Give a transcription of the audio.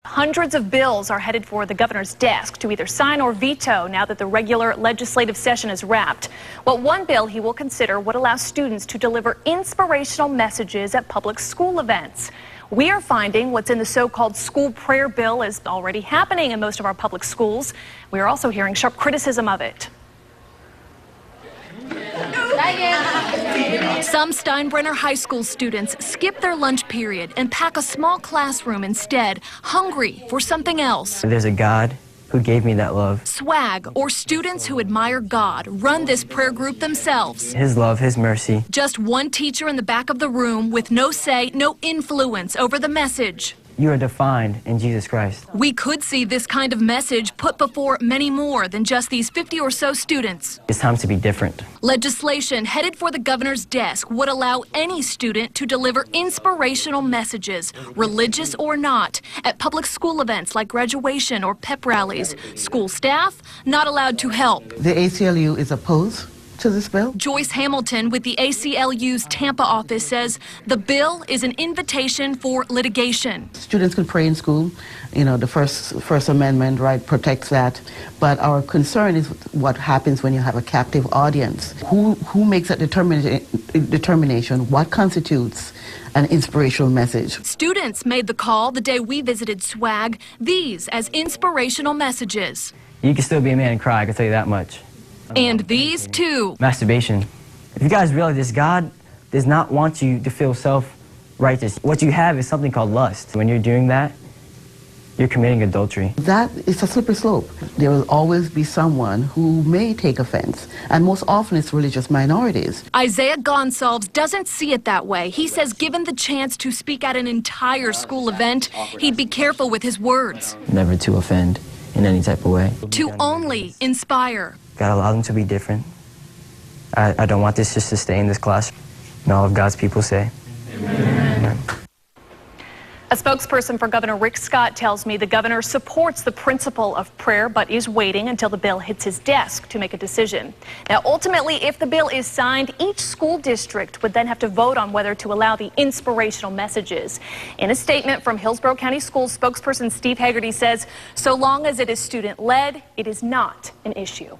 Hundreds of bills are headed for the governor's desk to either sign or veto now that the regular legislative session is wrapped. Well, one bill he will consider would allow students to deliver inspirational messages at public school events. We are finding what's in the so-called school prayer bill is already happening in most of our public schools. We are also hearing sharp criticism of it. Some Steinbrenner High School students skip their lunch period and pack a small classroom instead, hungry for something else. There's a God who gave me that love. Swag, or students who admire God, run this prayer group themselves. His love, His mercy. Just one teacher in the back of the room with no say, no influence over the message. You are defined in Jesus Christ. We could see this kind of message put before many more than just these 50 or so students. It's time to be different. Legislation headed for the governor's desk would allow any student to deliver inspirational messages, religious or not, at public school events like graduation or pep rallies. School staff not allowed to help. The ACLU is opposed to this bill. Joyce Hamilton with the ACLU's Tampa office says the bill is an invitation for litigation. Students can pray in school. You know, the First Amendment, right, protects that. But our concern is what happens when you have a captive audience. Who makes that determination? What constitutes an inspirational message? Students made the call the day we visited Swag, these as inspirational messages. You can still be a man and cry, I can tell you that much. And these too. Masturbation. If you guys realize this, God does not want you to feel self-righteous. What you have is something called lust. When you're doing that, you're committing adultery. That is a slippery slope. There will always be someone who may take offense, and most often it's religious minorities. Isaiah Gonsalves doesn't see it that way. He says given the chance to speak at an entire school event, he'd be careful with his words. Never to offend in any type of way. To only inspire. Gotta allow them to be different. I don't want this just to stay in this class. And all of God's people say, Amen. A spokesperson for Governor Rick Scott tells me the governor supports the principle of prayer, but is waiting until the bill hits his desk to make a decision. Now, ultimately, if the bill is signed, each school district would then have to vote on whether to allow the inspirational messages. In a statement from Hillsborough County Schools spokesperson Steve Haggerty says, so long as it is student-led, it is not an issue.